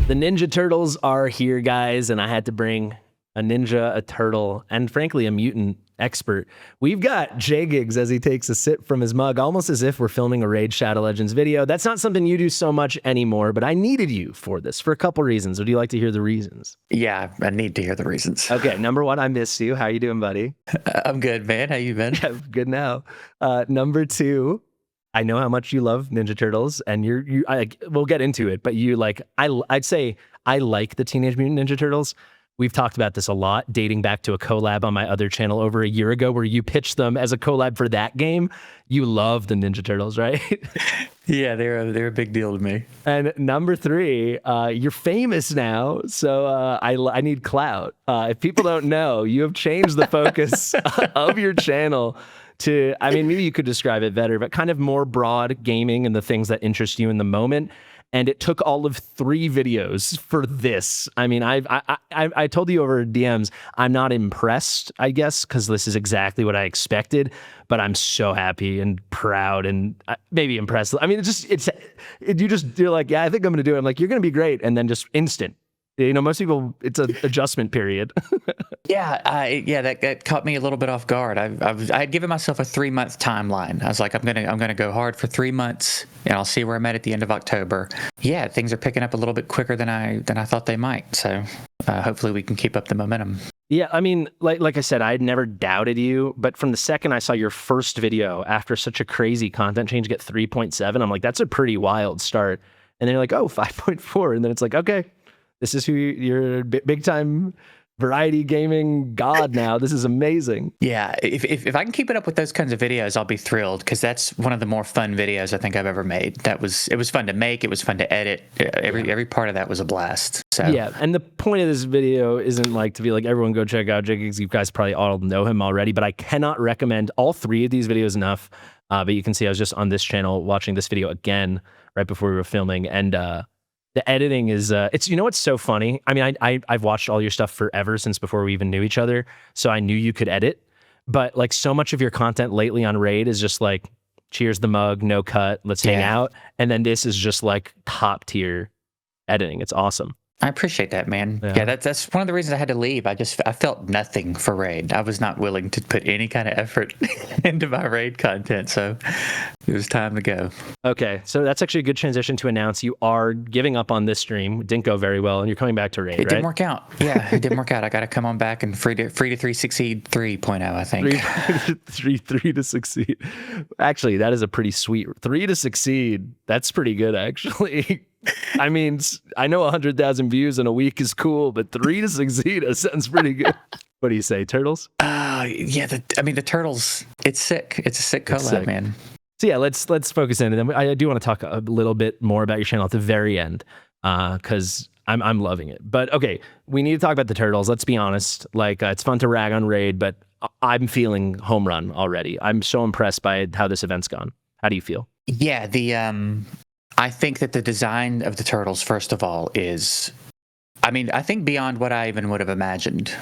The Ninja Turtles are here, guys, and I had to bring a ninja, a turtle, and frankly, a mutant expert. We've got JGigs as he takes a sip from his mug, almost as if we're filming a Raid Shadow Legends video. That's not something you do so much anymore, but I needed you for this for a couple reasons. Would you like to hear the reasons? Yeah, I need to hear the reasons. Okay, number one, I miss you. How you doing, buddy? I'm good, man. How you been? I'm good now. Number two, I know how much you love Ninja Turtles, and we'll get into it, but I'd say I like the Teenage Mutant Ninja Turtles. We've talked about this a lot, dating back to a collab on my other channel over a year ago where you pitched them as a collab for that game. You love the Ninja Turtles, right? Yeah, they're a big deal to me. And number three, you're famous now, so I need clout. If people don't know, you have changed the focus of your channel to, I mean, maybe you could describe it better, but kind of more broad gaming and the things that interest you in the moment. And it took all of 3 videos for this. I mean, I told you over DMs, I'm not impressed, I guess, because this is exactly what I expected. But I'm so happy and proud and maybe impressed. I mean, you're like, yeah, I think I'm going to do it. I'm like, you're going to be great, and then just instant. You know, most people, it's an adjustment period. That caught me a little bit off guard. I had given myself a 3-month timeline. I was like, I'm gonna go hard for 3 months, and I'll see where I'm at the end of October. Yeah, things are picking up a little bit quicker than I thought they might. So hopefully we can keep up the momentum. Yeah, I mean, like I said, I had never doubted you, but from the second I saw your first video after such a crazy content change get 3.7, I'm like, that's a pretty wild start. And then you're like, oh, 5.4, and then it's like, okay. This is who you're a big time variety gaming god now. This is amazing. Yeah, if I can keep it up with those kinds of videos, I'll be thrilled, because that's one of the more fun videos I think I've ever made. It was fun to make. It was fun to edit. Every part of that was a blast. So yeah, and the point of this video isn't like to be like, everyone go check out JGigs. You guys probably all know him already, but I cannot recommend all 3 of these videos enough. But you can see I was just on this channel watching this video again right before we were filming, and the editing is, it's, you know what's so funny? I mean, I've watched all your stuff forever, since before we even knew each other, so I knew you could edit, but like so much of your content lately on Raid is just like, cheers the mug, no cut, let's hang out, and then this is just like top tier editing. It's awesome. I appreciate that, man. Yeah, that's one of the reasons I had to leave. I felt nothing for Raid. I was not willing to put any kind of effort into my Raid content, so it was time to go. Okay, so that's actually a good transition to announce you are giving up on this stream. It didn't go very well, and you're coming back to Raid, It didn't work out. Yeah, it didn't work out. I got to come on back and free to 3 succeed 3.0, I think. 3 to succeed. Actually, that is a pretty sweet 3 to succeed. That's pretty good, actually. I mean, I know 100,000 views in a week is cool, but 3 to succeed sounds pretty good. What do you say, Turtles? Yeah, the Turtles, it's sick. It's a sick collab, man. So yeah, let's focus in, and then I do want to talk a little bit more about your channel at the very end, because I'm loving it. But okay, we need to talk about the Turtles. Let's be honest. Like, it's fun to rag on Raid, but I'm feeling home run already. I'm so impressed by how this event's gone. How do you feel? Yeah, I think that the design of the Turtles, first of all, is, I think beyond what I even would have imagined.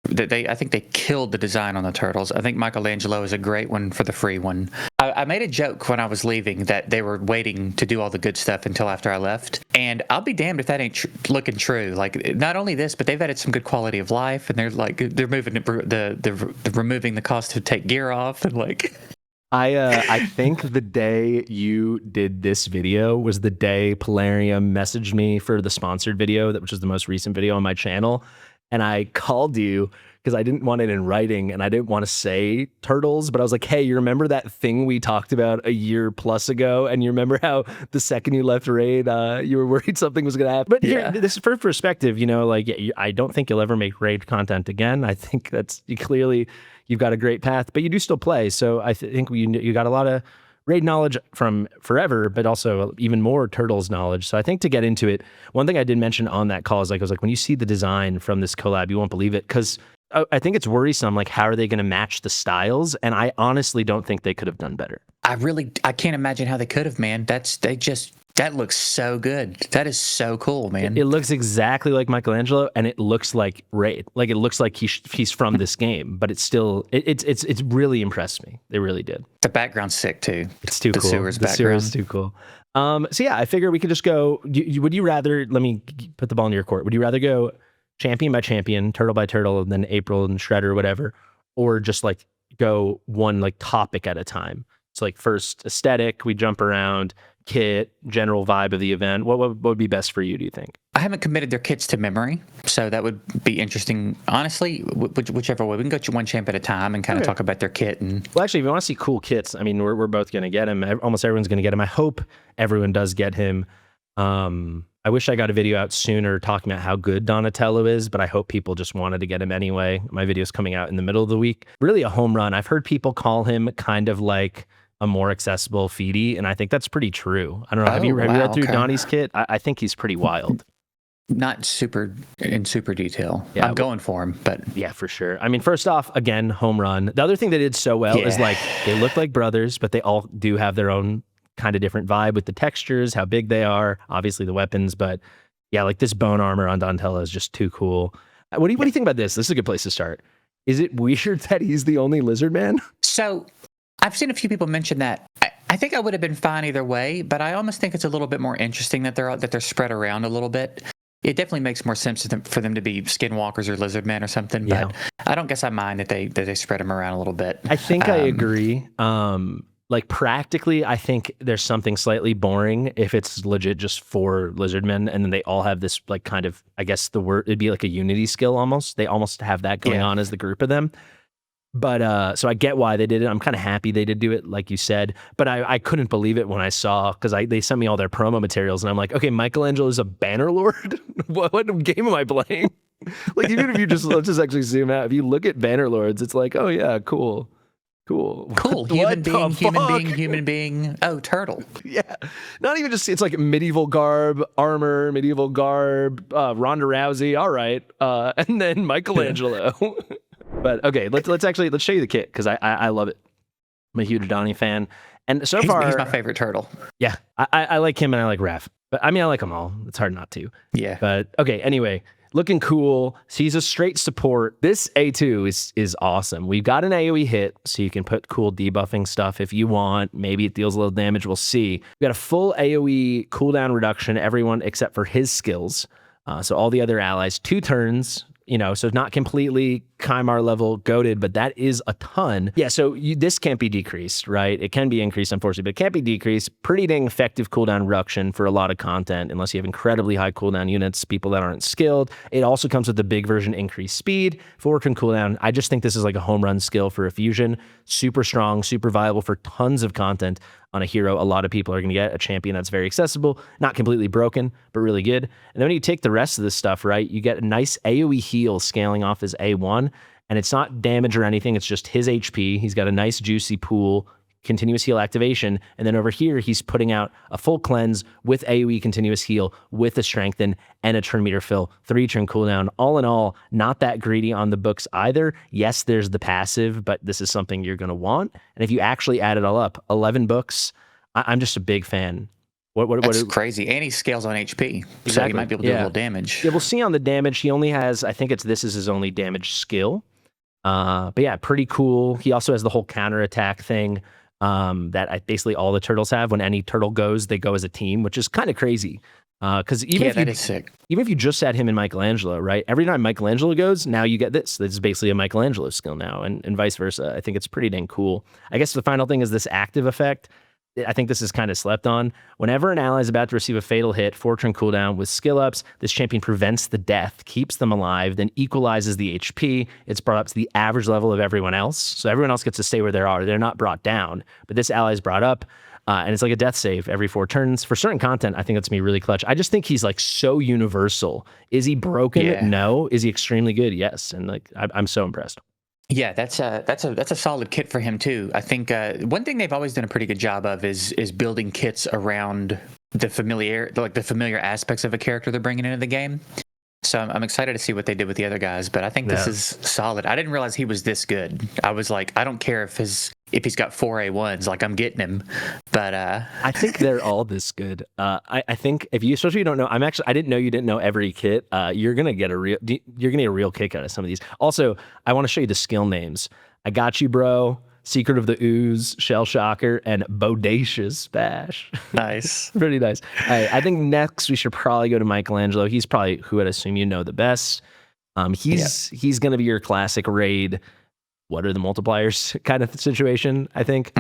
I think they killed the design on the Turtles. I think Michelangelo is a great one for the free one. I made a joke when I was leaving that they were waiting to do all the good stuff until after I left. And I'll be damned if that ain't looking true. Like, not only this, but they've added some good quality of life, and they're moving they're removing the cost to take gear off, and like. I think the day you did this video was the day Polarium messaged me for the sponsored video, which was the most recent video on my channel. And I called you because I didn't want it in writing, and I didn't want to say Turtles, but I was like, hey, you remember that thing we talked about a year plus ago? And you remember how the second you left Raid, you were worried something was going to happen? But here, this is for perspective, you know, like, I don't think you'll ever make Raid content again. I think you've got a great path, but you do still play. So I think you got a lot of Raid knowledge from forever, but also even more Turtles knowledge. So I think to get into it, one thing I did mention on that call is I was like, when you see the design from this collab, you won't believe it, because I think it's worrisome. Like, how are they going to match the styles? And I honestly don't think they could have done better. I can't imagine how they could have, man. That looks so good. That is so cool, man. It looks exactly like Michelangelo, and it looks like Raid. Like, it looks like he's from this game, but it's still it's really impressed me. It really did. The background's sick too. It's too cool. The sewer's background. The sewer's too cool. So yeah, I figure we could just go. Would you rather? Let me put the ball in your court. Would you rather go champion by champion, turtle by turtle, and then April and Shredder or whatever, or just like go one like topic at a time? So like first aesthetic, we jump around, kit, general vibe of the event. What would be best for you, do you think? I haven't committed their kits to memory, so that would be interesting. Honestly, whichever way, we can go one champ at a time and kind of talk about their kit. And well, actually, if you want to see cool kits, I mean, we're both going to get him. Almost everyone's going to get him. I hope everyone does get him. I wish I got a video out sooner talking about how good Donatello is, but I hope people just wanted to get him anyway. My video's coming out in the middle of the week. Really a home run. I've heard people call him kind of like a more accessible Feedy, and I think that's pretty true. I don't know. Have you read through Donnie's kit? I think he's pretty wild. Not super detail. Yeah, I'm going for him, but yeah, for sure. I mean, first off, again, home run. The other thing they did so well is like they look like brothers, but they all do have their own kind of different vibe with the textures, how big they are, obviously the weapons, but yeah, like this bone armor on Donatello is just too cool. What do you think about this? This is a good place to start. Is it weird that he's the only lizard man? So I've seen a few people mention that. I think I would have been fine either way, but I almost think it's a little bit more interesting that they're spread around a little bit. It definitely makes more sense for them to be skinwalkers or lizard men or something, but I don't guess I mind that they spread them around a little bit. I think I agree. Like practically, I think there's something slightly boring if it's legit just 4 lizard men and then they all have this like kind of, I guess the word, it'd be like a unity skill almost. They almost have that going on as the group of them. But so I get why they did it. I'm kind of happy they did do it, like you said. But I couldn't believe it when I saw, because they sent me all their promo materials, and I'm like, okay, Michelangelo is a Bannerlord? what game am I playing? Like, even if you let's just actually zoom out. If you look at Bannerlords, it's like, oh yeah, cool. Human being. Oh, turtle. Yeah. Not even just, it's like medieval garb, armor, medieval garb, Ronda Rousey. All right. And then Michelangelo. But okay, let's show you the kit, because I love it. I'm a huge Donnie fan. And so far, he's my favorite turtle. Yeah. I like him and I like Raph. But I mean, I like them all. It's hard not to. Yeah. But okay, anyway. Looking cool. So he's a straight support. This A2 is awesome. We've got an AoE hit, so you can put cool debuffing stuff if you want. Maybe it deals a little damage. We'll see. We got a full AoE cooldown reduction, everyone except for his skills. So all the other allies, 2 turns. So not completely Kymar level goated, but that is a ton. Yeah, so this can't be decreased, right? It can be increased, unfortunately, but it can't be decreased. Pretty dang effective cooldown reduction for a lot of content, unless you have incredibly high cooldown units, people that aren't skilled. It also comes with the big version increased speed, forward and cooldown. I just think this is like a home run skill for a fusion. Super strong, super viable for tons of content on a hero. A lot of people are going to get a champion that's very accessible, not completely broken, but really good. And then when you take the rest of this stuff, right, you get a nice AoE heal scaling off his A1, and it's not damage or anything. It's just his HP. He's got a nice juicy pool, continuous heal activation. And then over here, he's putting out a full cleanse with AoE continuous heal, with a strengthen and a turn meter fill, 3 turn cooldown. All in all, not that greedy on the books either. Yes, there's the passive, but this is something you're going to want. And if you actually add it all up, 11 books, I'm just a big fan. That's crazy. And he scales on HP, exactly. So he might be able to do a little damage. Yeah, we'll see on the damage. He only has, I think this is his only damage skill. But yeah, pretty cool. He also has the whole counterattack thing that basically all the turtles have. When any turtle goes, they go as a team, which is kind of crazy. Because that is sick. Even if you just had him in Michelangelo, right? Every time Michelangelo goes, now you get this. This is basically a Michelangelo skill now, and vice versa. I think it's pretty dang cool. I guess the final thing is this active effect. I think this is kind of slept on. Whenever an ally is about to receive a fatal hit, 4 turn cooldown with skill ups, this champion prevents the death, keeps them alive, then equalizes the HP. It's brought up to the average level of everyone else. So everyone else gets to stay where they are. They're not brought down, but this ally is brought up. And it's like a death save every 4 turns. For certain content, I think that's going to be really clutch. I just think he's like so universal. Is he broken? Yeah. No. Is he extremely good? Yes. And like I'm so impressed. Yeah, that's a solid kit for him too. I think one thing they've always done a pretty good job of is building kits around the familiar aspects of a character they're bringing into the game. So I'm excited to see what they did with the other guys, but I think this is solid. I didn't realize he was this good. I was like, I don't care if he's got 4 A1s, like I'm getting him. But I think they're all this good. I think especially you don't know, I didn't know you didn't know every kit. You're gonna get a real kick out of some of these. Also, I want to show you the skill names. I got you, bro. Secret of the Ooze, Shell Shocker, and Bodacious Bash. Nice. Pretty nice. All right, I think next we should probably go to Michelangelo. He's probably who I'd assume you know the best. He's going to be your classic raid. What are the multipliers kind of situation, I think.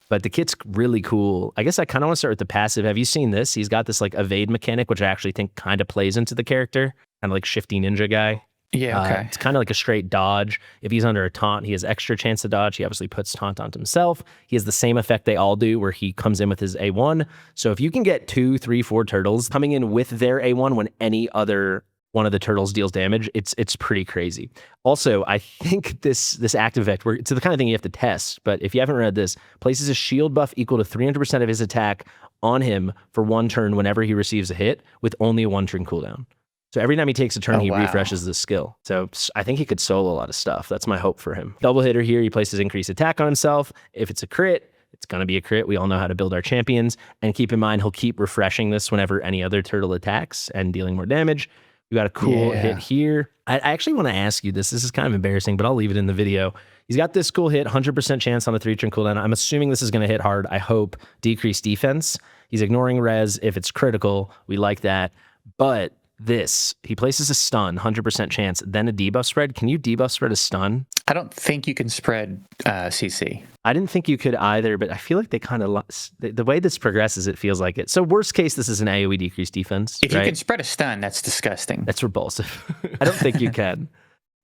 But the kit's really cool. I guess I kind of want to start with the passive. Have you seen this? He's got this like evade mechanic, which I actually think kind of plays into the character. Kind of like shifty ninja guy. Yeah, okay. It's kind of like a straight dodge. If he's under a taunt, he has extra chance to dodge. He obviously puts taunt onto himself. He has the same effect they all do where he comes in with his A1. So if you can get 2, 3, 4 turtles coming in with their A1 when any other one of the turtles deals damage, it's pretty crazy. Also, I think this active effect, it's the kind of thing you have to test, but if you haven't read this, places a shield buff equal to 300% of his attack on him for 1 turn whenever he receives a hit with only a 1 turn cooldown. So every time he takes a turn, he refreshes the skill. So I think he could solo a lot of stuff. That's my hope for him. Double hitter here, he places increased attack on himself. If it's a crit, it's going to be a crit. We all know how to build our champions. And keep in mind, he'll keep refreshing this whenever any other turtle attacks and dealing more damage. We got a cool hit here. I actually want to ask you this. This is kind of embarrassing, but I'll leave it in the video. He's got this cool hit, 100% chance on a 3-turn cooldown. I'm assuming this is going to hit hard. I hope. Decreased defense. He's ignoring res. If it's critical, we like that. But he places a stun, 100% chance, then a debuff spread. Can you debuff spread a stun? I don't think you can spread CC. I didn't think you could either, but I feel like they kind of, the way this progresses, it feels like it. So worst case, this is an AoE decreased defense. If you can spread a stun, that's disgusting. That's repulsive. I don't think you can.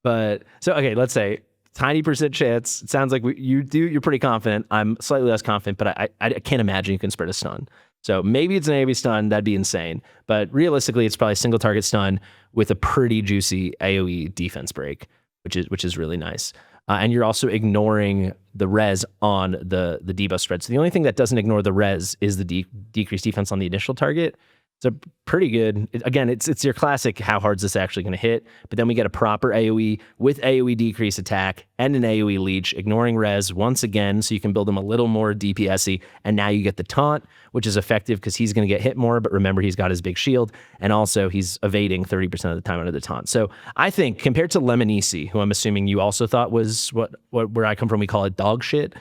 But, so, okay, let's say tiny percent chance. It sounds like you're pretty confident. I'm slightly less confident, but I can't imagine you can spread a stun. So maybe it's an AoE stun, that'd be insane. But realistically, it's probably a single target stun with a pretty juicy AoE defense break, which is really nice. And you're also ignoring the res on the debuff spread. So the only thing that doesn't ignore the res is the decreased defense on the initial target. It's a pretty good, again, it's your classic, how hard's this actually going to hit? But then we get a proper AoE with AoE decrease attack and an AoE leech, ignoring res once again, so you can build him a little more DPS-y. And now you get the taunt, which is effective because he's going to get hit more, but remember, he's got his big shield, and also he's evading 30% of the time under the taunt. So I think, compared to Lemonisi, who I'm assuming you also thought was where I come from, we call it dog shit,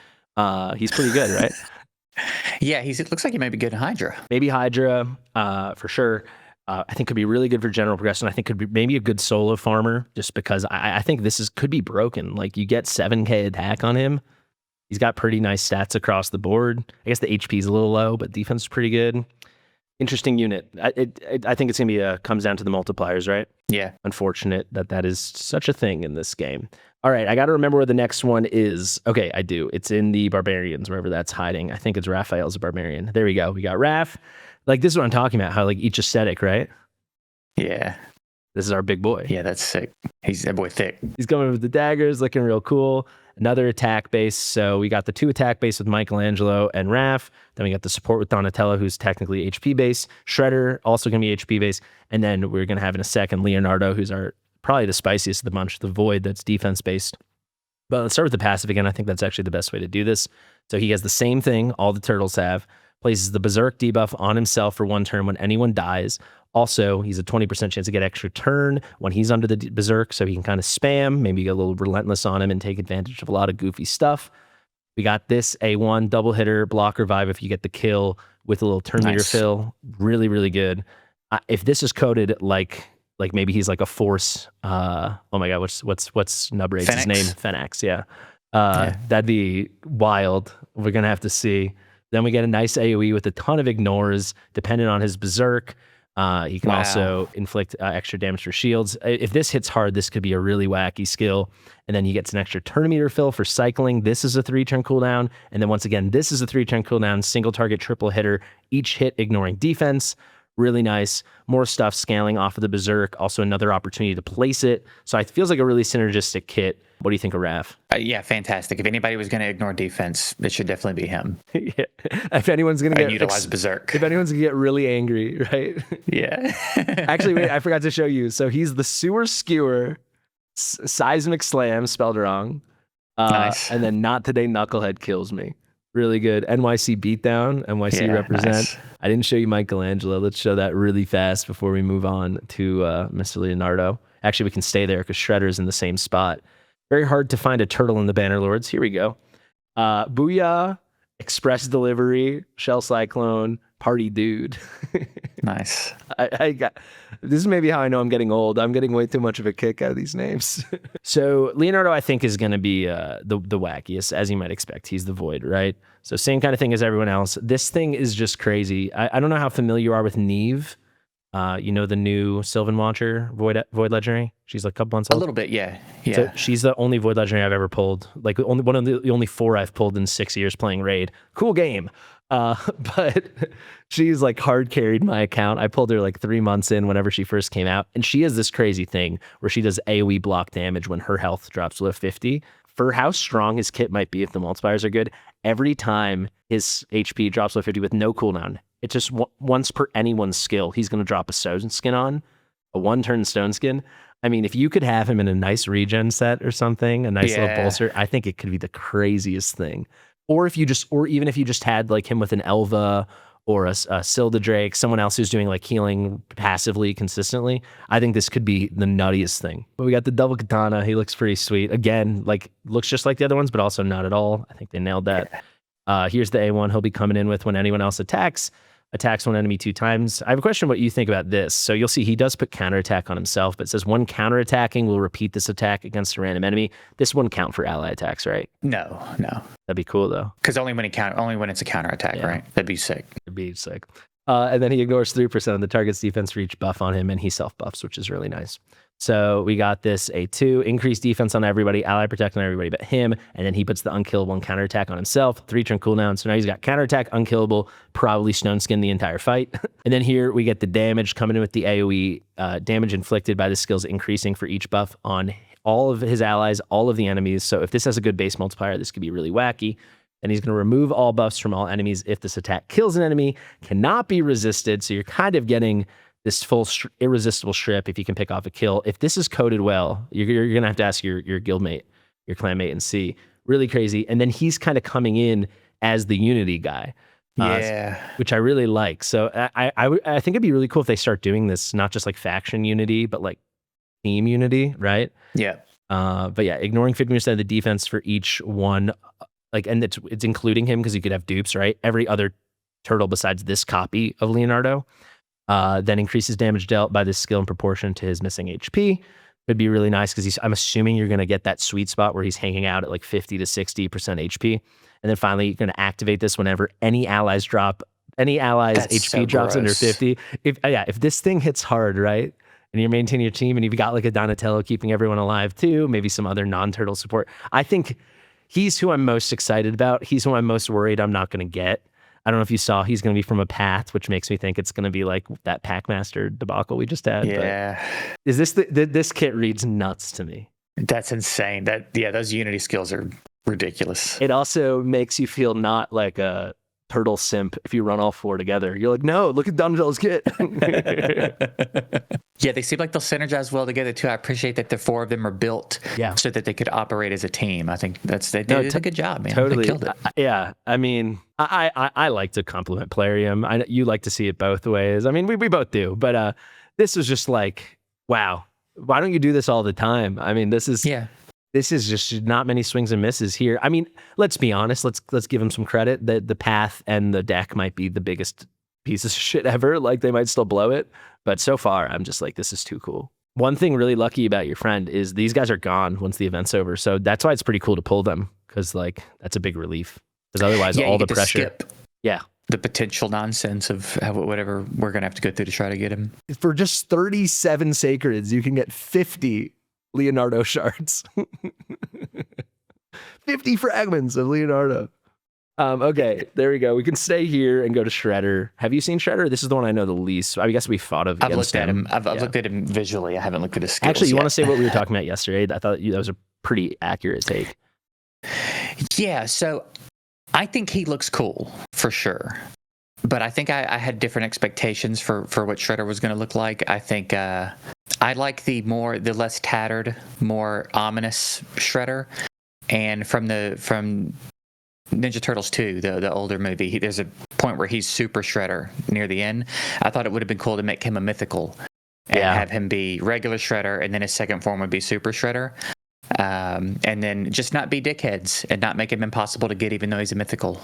he's pretty good, right? Yeah, it looks like he may be good in Hydra. Maybe Hydra, for sure. I think could be really good for general progression. I think could be maybe a good solo farmer, just because I think this could be broken. Like, you get 7k attack on him. He's got pretty nice stats across the board. I guess the HP is a little low, but defense is pretty good. Interesting unit. I think it's going to be comes down to the multipliers, right? Yeah. Unfortunate that is such a thing in this game. All right, I got to remember where the next one is. Okay, I do. It's in the Barbarians, wherever that's hiding. I think it's Raphael's a Barbarian. There we go. We got Raph. Like, this is what I'm talking about, how, like, each aesthetic, right? Yeah. This is our big boy. Yeah, that's sick. That boy thick. He's coming with the daggers, looking real cool. Another attack base. So we got the 2 attack base with Michelangelo and Raph. Then we got the support with Donatello, who's technically HP base. Shredder, also going to be HP base. And then we're going to have in a second Leonardo, who's probably the spiciest of the bunch, the Void, that's defense based. But let's start with the passive again. I think that's actually the best way to do this. So he has the same thing all the turtles have. Places the Berserk debuff on himself for 1 turn when anyone dies. Also, he's a 20% chance to get extra turn when he's under the Berserk, so he can kind of spam, maybe get a little relentless on him and take advantage of a lot of goofy stuff. We got this A1 double hitter, block revive if you get the kill with a little turn meter fill. Really, really good. If this is coded like maybe he's like a force, oh my god, what's Nubrage's name? Phoenix, yeah. That'd be wild. We're gonna have to see. Then we get a nice AoE with a ton of ignores, dependent on his Berserk. He can also inflict extra damage for shields. If this hits hard, this could be a really wacky skill. And then he gets an extra turn meter fill for cycling. This is a 3-turn cooldown. And then once again, this is a 3-turn cooldown, single target, triple hitter, each hit ignoring defense. Really nice. More stuff scaling off of the Berserk. Also another opportunity to place it. So it feels like a really synergistic kit. What do you think of Raph? Yeah, fantastic. If anybody was going to ignore defense, it should definitely be him. Yeah. If anyone's going to utilize Berserk. If anyone's going to get really angry, right? Yeah. Actually, wait, I forgot to show you. So he's the Sewer Skewer, Seismic Slam, spelled wrong. Nice. And then Not Today Knucklehead kills me. Really good. NYC Beatdown, NYC represent. Nice. I didn't show you Michelangelo. Let's show that really fast before we move on to Mr. Leonardo. Actually, we can stay there because Shredder's in the same spot. Very hard to find a turtle in the Bannerlords. Here we go. Booyah, Express Delivery, Shell Cyclone, Party Dude. Nice. I got this is maybe how I know I'm getting old. I'm getting way too much of a kick out of these names. So Leonardo, I think, is going to be the wackiest, as you might expect. He's the Void, right? So same kind of thing as everyone else. This thing is just crazy. I don't know how familiar you are with Neve. You know the new Sylvan Watcher Void Legendary. She's like a couple months old. A little bit, yeah. So she's the only Void Legendary I've ever pulled. Like only one of the only 4 I've pulled in 6 years playing Raid. Cool game. But she's like hard carried my account. I pulled her like 3 months in whenever she first came out. And she has this crazy thing where she does AoE block damage when her health drops below 50. For how strong his kit might be if the multipliers are good, every time his HP drops below 50 with no cooldown, it's just once per anyone's skill, he's going to drop a stone skin on, a 1-turn stone skin. I mean, if you could have him in a nice regen set or something, a nice little bolster, I think it could be the craziest thing. Or even if you just had like him with an Elva or a Silda Drake, someone else who's doing like healing passively consistently, I think this could be the nuttiest thing. But we got the double katana. He looks pretty sweet. Again, like looks just like the other ones, but also not at all. I think they nailed that. Here's the A1 he'll be coming in with when anyone else attacks one enemy 2 times. I have a question what you think about this. So you'll see he does put counterattack on himself, but it says one counterattacking will repeat this attack against a random enemy. This wouldn't count for ally attacks, right? No. That'd be cool though. Because only when it's a counterattack, right? That'd be sick. It'd be sick. And then he ignores 3% of the target's defense for each buff on him, and he self-buffs, which is really nice. So we got this A2, increased defense on everybody, ally protect on everybody but him, and then he puts the unkillable and counterattack on himself, 3-turn cooldown. So now he's got counterattack, unkillable, probably stone skin the entire fight. And then here we get the damage coming in with the AoE, damage inflicted by the skills increasing for each buff on all of his allies, all of the enemies. So if this has a good base multiplier, this could be really wacky. And he's going to remove all buffs from all enemies if this attack kills an enemy, cannot be resisted. So you're kind of getting this full irresistible strip if you can pick off a kill. If this is coded well, you're going to have to ask your guildmate, your clanmate, and see. Really crazy. And then he's kind of coming in as the Unity guy. Which I really like. So I think it'd be really cool if they start doing this, not just like faction Unity, but like team Unity, right? Yeah. But yeah, ignoring 50% of the defense for each one, like, and it's including him because you could have dupes, right? Every other turtle besides this copy of Leonardo. Then increases damage dealt by this skill in proportion to his missing HP. Could be really nice because I'm assuming you're going to get that sweet spot where he's hanging out at like 50 to 60% HP. And then finally, you're going to activate this whenever any allies HP so drops under gross. 50. If this thing hits hard, right? And you're maintaining your team and you've got like a Donatello keeping everyone alive too, maybe some other non-turtle support. I think he's who I'm most excited about. He's who I'm most worried I'm not going to get. I don't know if you saw, he's going to be from a path, which makes me think it's going to be like that Packmaster debacle we just had. Yeah. But is this kit reads nuts to me. That's insane. Those Unity skills are ridiculous. It also makes you feel not like a turtle simp if you run all 4 together. You're like, no, look at Donatello's kit. Yeah, they seem like they'll synergize well together too. I appreciate that the 4 of them are built so that they could operate as a team. I think they did a good job, man. Totally. They killed it. Yeah, I mean, I like to compliment Plarium. You like to see it both ways. I mean, we both do. But this was just like, wow. Why don't you do this all the time? I mean, this is just not many swings and misses here. I mean, let's be honest. Let's give him some credit. The path and the deck might be the biggest pieces of shit ever. Like they might still blow it. But so far, I'm just like, this is too cool. One thing really lucky about your friend is these guys are gone once the event's over. So that's why it's pretty cool to pull them because like that's a big relief. Because otherwise, all the pressure. The potential nonsense of whatever we're going to have to go through to try to get him. For just 37 sacreds, you can get 50 Leonardo shards. 50 fragments of Leonardo. Okay, there we go. We can stay here and go to Shredder. Have you seen Shredder? This is the one I know the least. I guess we fought of. I've looked at him. I've looked at him visually. I haven't looked at his skills. Actually, you want to say what we were talking about yesterday? I thought that was a pretty accurate take. Yeah. So I think he looks cool for sure. But I think I had different expectations for what Shredder was going to look like. I think I like the less tattered, more ominous Shredder. And from Ninja Turtles 2, the older movie, there's a point where he's Super Shredder near the end. I thought it would have been cool to make him a mythical and have him be regular Shredder, and then his second form would be Super Shredder. And then just not be dickheads and not make him impossible to get, even though he's a mythical.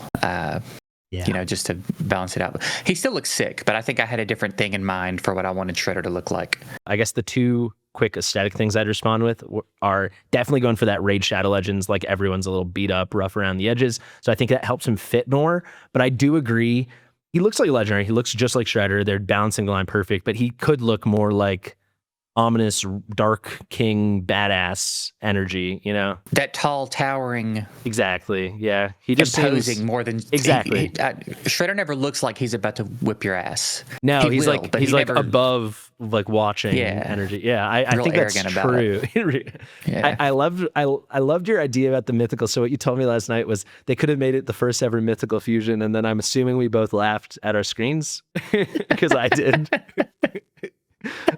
Just to balance it out. He still looks sick, but I think I had a different thing in mind for what I wanted Shredder to look like. I guess the two quick aesthetic things I'd respond with are definitely going for that Raid Shadow Legends, like everyone's a little beat up, rough around the edges. So I think that helps him fit more. But I do agree, he looks like a Legendary. He looks just like Shredder. They're balancing the line perfect, but he could look more like ominous Dark King badass energy, you know? That tall, towering. Exactly. Yeah. He just imposing more than exactly. Shredder never looks like he's about to whip your ass. No, he's like above, like watching energy. Yeah, I think that's true. I loved your idea about the mythical. So what you told me last night was they could have made it the first ever mythical fusion, and then I'm assuming we both laughed at our screens because I did.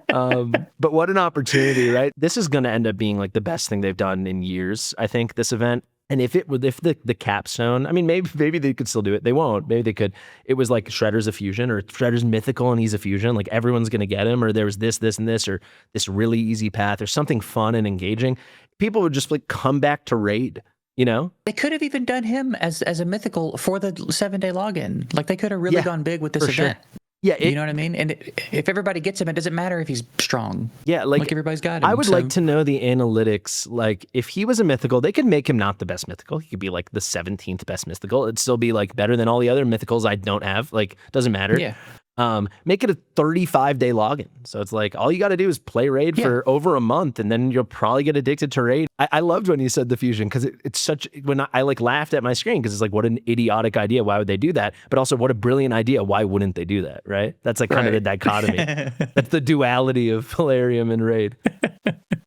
But what an opportunity, right? This is going to end up being like the best thing they've done in years, I think, this event. And if the capstone, I mean, maybe they could still do it. They won't. Maybe they could. It was like Shredder's a fusion, or Shredder's mythical and he's a fusion. Like everyone's going to get him, or there was this, and this, or this really easy path, or something fun and engaging. People would just like come back to Raid, you know? They could have even done him as a mythical for the 7-day login. Like they could have really gone big with this event. Sure. Yeah, you know what I mean? And if everybody gets him, it doesn't matter if he's strong. Yeah, like everybody's got him. I would like to know the analytics. Like if he was a mythical, they could make him not the best mythical. He could be like the 17th best mythical. It'd still be like better than all the other mythicals I don't have. Like doesn't matter. Yeah. Make it a 35-day login. So it's like all you got to do is play Raid for over a month, and then you'll probably get addicted to Raid. I loved when you said the fusion because it's such, when I like laughed at my screen because it's like, what an idiotic idea. Why would they do that? But also what a brilliant idea. Why wouldn't they do that? Right? That's like kind of the dichotomy. That's the duality of Polarium and Raid.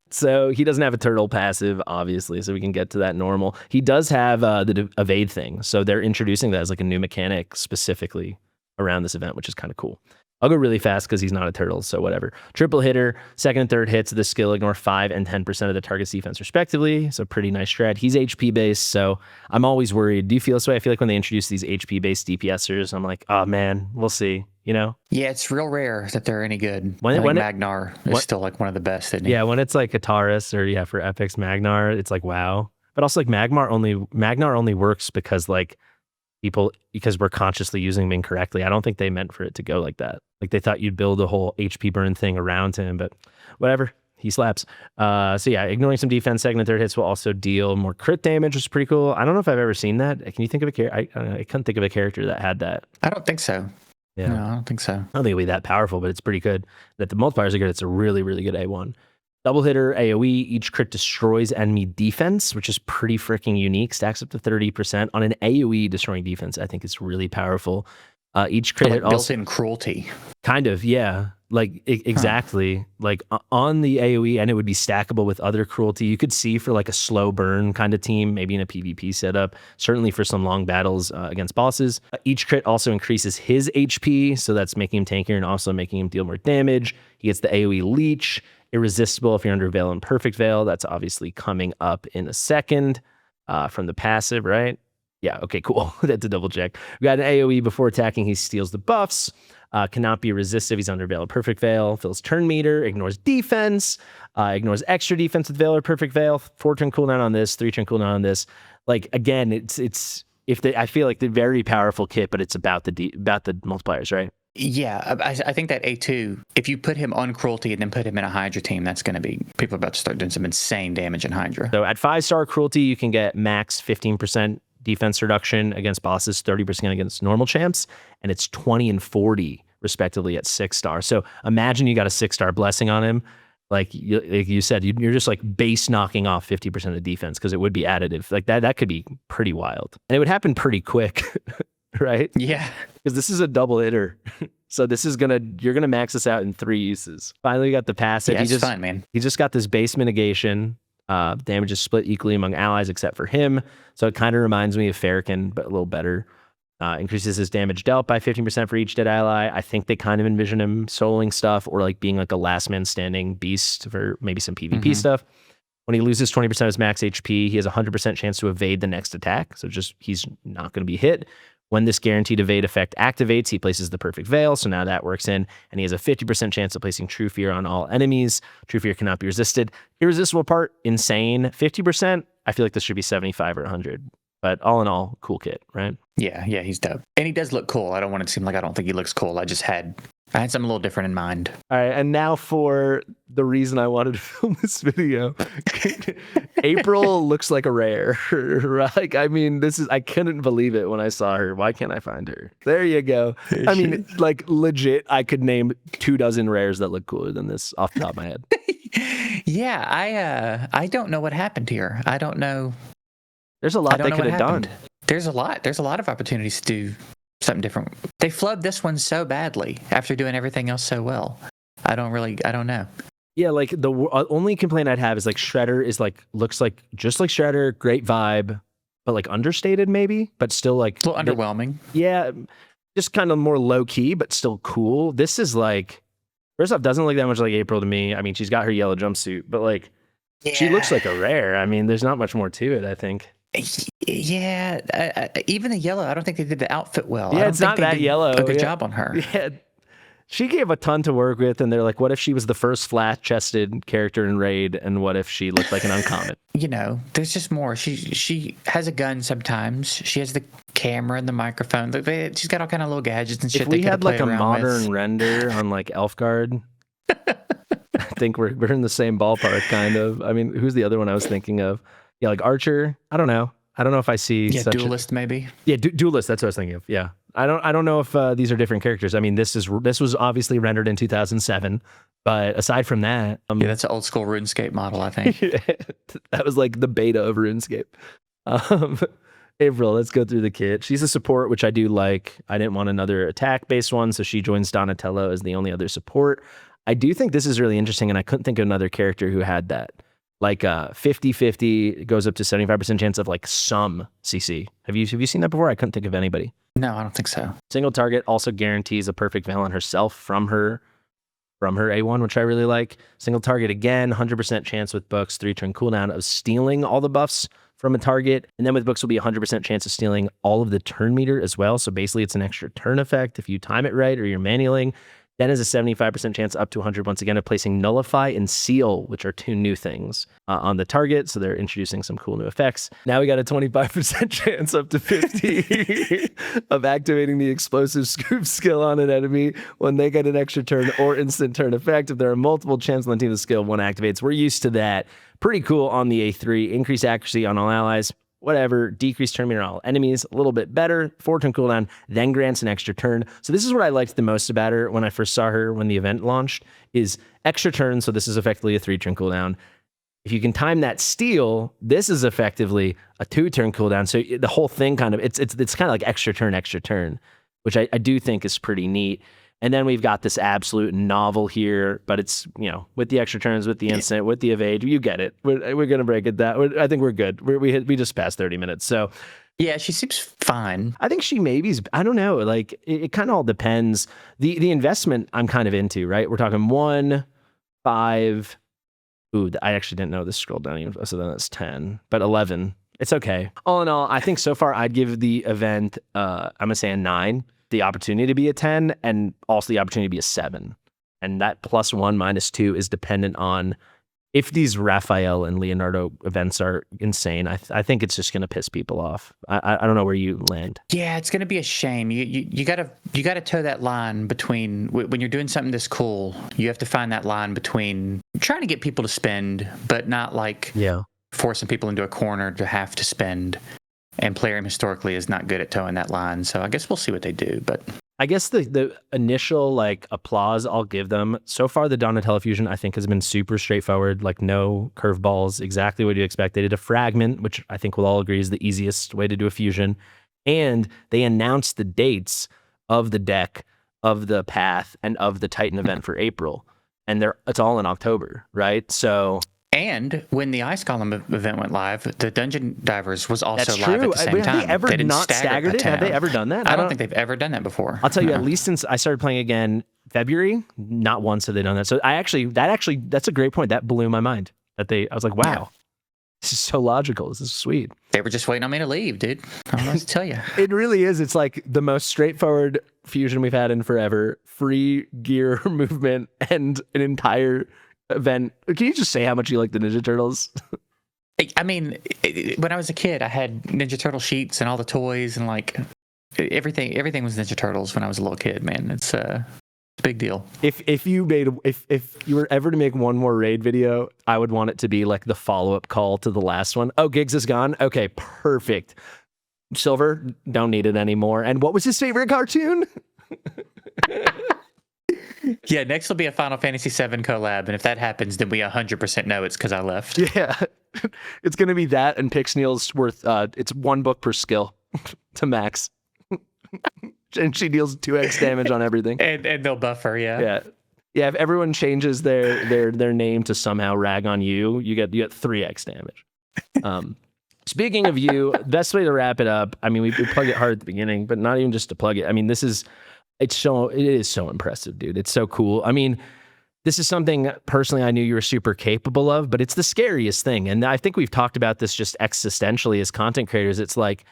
So he doesn't have a turtle passive, obviously, so we can get to that normal. He does have the evade thing. So they're introducing that as like a new mechanic specifically around this event, which is kind of cool. I'll go really fast because he's not a turtle, so whatever. Triple hitter, second and third hits of the skill ignore 5 and 10% of the target's defense respectively. So pretty nice strat. He's HP based, so I'm always worried. Do you feel this way? I feel like when they introduce these HP based DPSers, I'm like, oh man, we'll see. You know? Yeah, it's real rare that they're any good. Magnar is still like one of the best, isn't he? Yeah, when it's like Ataris or for Epic's Magnar, it's like wow. But also like Magnar only works because we're consciously using him incorrectly. I don't think they meant for it to go like that. Like they thought you'd build a whole HP burn thing around him, but whatever. He slaps. So yeah, ignoring some defense, second and third hits will also deal more crit damage, which is pretty cool. I don't know if I've ever seen that. Can you think of a character? I don't know, I couldn't think of a character that had that. I don't think so. Yeah. No, I don't think so. I don't think it'll be that powerful, but it's pretty good. That the multipliers are good. It's a really, really good A1. Double hitter, AoE, each crit destroys enemy defense, which is pretty freaking unique. Stacks up to 30% on an AoE destroying defense. I think it's really powerful. Each crit hit also built-in cruelty. Kind of, yeah. Like exactly. Like on the AoE, and it would be stackable with other cruelty. You could see for like a slow burn kind of team, maybe in a PvP setup. Certainly for some long battles against bosses. Each crit also increases his HP, so that's making him tankier and also making him deal more damage. He gets the AoE leech. Irresistible if you're under Veil and Perfect Veil. That's obviously coming up in a second from the passive, right? Yeah, okay, cool. That's a double check. We got an AoE before attacking. He steals the buffs. Cannot be resistive. He's under Veil and Perfect Veil. Fills turn meter. Ignores defense. Ignores extra defense with Veil or Perfect Veil. 4 turn cooldown on this. 3 turn cooldown on this. Like again, I feel like the very powerful kit, but it's about the multipliers, right? Yeah, I think that A2, if you put him on cruelty and then put him in a Hydra team, that's going to be, people are about to start doing some insane damage in Hydra. So at 5-star cruelty, you can get max 15% defense reduction against bosses, 30% against normal champs, and it's 20 and 40 respectively at 6-star. So imagine you got a 6-star blessing on him. Like you said, you're just like base knocking off 50% of defense because it would be additive. Like that could be pretty wild. And it would happen pretty quick. Right? Yeah. Because this is a double hitter. So you're gonna max this out in 3 uses. Finally, we got the passive. Yeah, it's fun, man. He just got this base mitigation. Damage is split equally among allies except for him. So it kind of reminds me of Farrakhan, but a little better. Increases his damage dealt by 15% for each dead ally. I think they kind of envision him soloing stuff or like being like a last man standing beast for maybe some PvP stuff. When he loses 20% of his max HP, he has a 100% chance to evade the next attack. So he's not going to be hit. When this guaranteed evade effect activates, he places the perfect veil. So now that works in, and he has a 50% chance of placing True Fear on all enemies. True Fear cannot be resisted. Irresistible part, insane. 50%, I feel like this should be 75 or 100. But all in all, cool kit, right? Yeah, he's dope. And he does look cool. I don't want it to seem like I don't think he looks cool. I had something a little different in mind. All right, and now for the reason I wanted to film this video. April looks like a rare. Like, I mean, I couldn't believe it when I saw her. Why can't I find her? There you go. I mean, like, legit, I could name 24 rares that look cooler than this off the top of my head. Yeah, I don't know what happened here. I don't know. There's a lot they could have done. There's a lot of opportunities to do something different. They flubbed this one so badly after doing everything else so well. I don't know. Yeah, like the only complaint I'd have is like Shredder is like looks like just like Shredder, great vibe, but like understated maybe, but still like a little underwhelming. Yeah, just kind of more low key, but still cool. This is like, first off, doesn't look that much like April to me. I mean, she's got her yellow jumpsuit, but like she looks like a rare. I mean, there's not much more to it, I think. Yeah, even the yellow, I don't think they did the outfit well. Yeah, it's not that yellow. A good job on her. Yeah, she gave a ton to work with, and they're like, what if she was the first flat-chested character in Raid, and what if she looked like an uncommon? You know, there's just more. She has a gun sometimes. She has the camera and the microphone. She's got all kind of little gadgets and shit. If we had like a modern render on like Elfguard, I think we're in the same ballpark, kind of. I mean, who's the other one I was thinking of? Yeah, like Archer. I don't know. I don't know if I see. Yeah, Duelist maybe. Yeah, Duelist. That's what I was thinking of. Yeah, I don't know if these are different characters. I mean, this was obviously rendered in 2007, but aside from that, yeah, that's an old school RuneScape model, I think. That was like the beta of RuneScape. April, let's go through the kit. She's a support, which I do like. I didn't want another attack-based one, so she joins Donatello as the only other support. I do think this is really interesting, and I couldn't think of another character who had that. Like 50-50 goes up to 75% chance of like some CC. Have you seen that before? I couldn't think of anybody. No, I don't think so. Single target also guarantees a perfect veil on herself from her A1, which I really like. Single target again, 100% chance with books, 3-turn cooldown of stealing all the buffs from a target. And then with books will be 100% chance of stealing all of the turn meter as well. So basically it's an extra turn effect if you time it right or you're manualing. Then is a 75% chance up to 100 once again of placing Nullify and Seal, which are 2 new things on the target. So they're introducing some cool new effects. Now we got a 25% chance up to 50 of activating the explosive scoop skill on an enemy when they get an extra turn or instant turn effect. If there are multiple chances on the team, the skill 1 activates. We're used to that. Pretty cool on the A3. Increased accuracy on all allies. Whatever, decreased turn meter on all enemies, a little bit better, 4-turn cooldown, then grants an extra turn. So this is what I liked the most about her when I first saw her when the event launched, is extra turn, so this is effectively a 3-turn cooldown. If you can time that steal, this is effectively a 2-turn cooldown. So the whole thing kind of, it's kind of like extra turn, which I do think is pretty neat. And then we've got this absolute novel here, but it's, you know, with the extra turns, with the instant, with the evade, you get it. We're going to break it down. I think we're good. We just passed 30 minutes. So yeah, she seems fine. I think she maybe, I don't know. Like it kind of all depends. The investment I'm kind of into, right? We're talking 1, 5. Ooh, I actually didn't know this scrolled down even. So then that's 10, but 11. It's okay. All in all, I think so far I'd give the event, I'm going to say a 9. The opportunity to be a 10 and also the opportunity to be a 7. And that +1, -2 is dependent on if these Raphael and Leonardo events are insane. I think it's just going to piss people off. I don't know where you land. Yeah, it's going to be a shame. You gotta toe that line between when you're doing something this cool. You have to find that line between trying to get people to spend, but not like forcing people into a corner to have to spend. And Plarium historically is not good at towing that line, so I guess we'll see what they do. But I guess the initial like applause I'll give them so far, the Donatello fusion I think has been super straightforward, like no curveballs, exactly what you expect. They did a fragment, which I think we'll all agree is the easiest way to do a fusion, and they announced the dates of the deck, of the path, and of the Titan event for April, and it's all in October, right? So. And when the Ice Golem event went live, the Dungeon Divers was also live at the same time. Have they ever not staggered it? Have they ever done that? I don't think they've ever done that before. I'll tell you, at least since I started playing again February, not once have they done that. So that's a great point. That blew my mind. I was like, wow, this is so logical. This is sweet. They were just waiting on me to leave, dude. I don't know what to tell you. It really is. It's like the most straightforward fusion we've had in forever. Free gear movement and an entire event. Can you just say how much you like the Ninja Turtles? I mean, when I was a kid, I had Ninja Turtle sheets and all the toys and like everything. Everything was Ninja Turtles when I was a little kid, man. It's a big deal. If you were ever to make one more raid video, I would want it to be like the follow-up call to the last one. Oh, Gigs is gone? Okay, perfect. Silver, don't need it anymore. And what was his favorite cartoon? Yeah, next will be a Final Fantasy VII collab, and if that happens, then we 100% know it's because I left. Yeah, it's gonna be that and Pixneal's worth. It's 1 book per skill to max, and she deals 2x damage on everything. And they'll buffer, yeah. Yeah. If everyone changes their name to somehow rag on you, you get 3x damage. Speaking of you, best way to wrap it up. I mean, we plug it hard at the beginning, but not even just to plug it. I mean, it is so impressive, dude. It's so cool. I mean, this is something personally I knew you were super capable of, but it's the scariest thing. And I think we've talked about this just existentially as content creators. It's like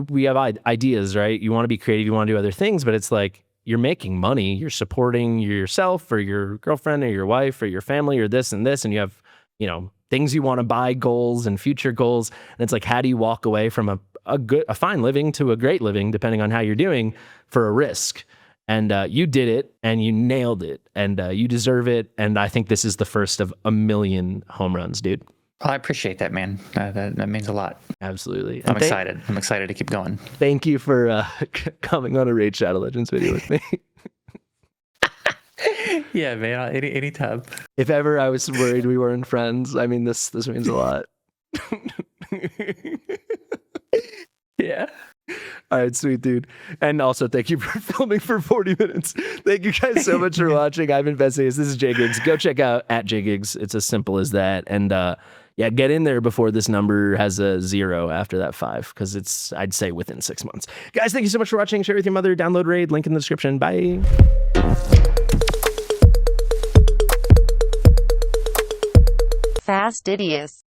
we have ideas, right? You want to be creative, you want to do other things, but it's like you're making money, you're supporting yourself or your girlfriend or your wife or your family or this and this, and you have, things you want to buy, goals and future goals. And it's like, how do you walk away from a fine living to a great living, depending on how you're doing, for a risk? And you did it, and you nailed it, and you deserve it. And I think this is the first of a million home runs, dude. Well, I appreciate that, man. That means a lot. Absolutely. I'm excited. I'm excited to keep going. Thank you for coming on a Raid Shadow Legends video with me. Yeah, man. Anytime. If ever I was worried we weren't friends, I mean, this means a lot. Yeah. All right, sweet dude. And also, thank you for filming for 40 minutes. Thank you guys so much for watching. I've been Fastidious. This is JGigs. Go check out @JGigs. It's as simple as that. And yeah, get in there before this number has a 0 after that 5, because it's, I'd say, within 6 months. Guys, thank you so much for watching. Share with your mother. Download Raid. Link in the description. Bye. Fastidious.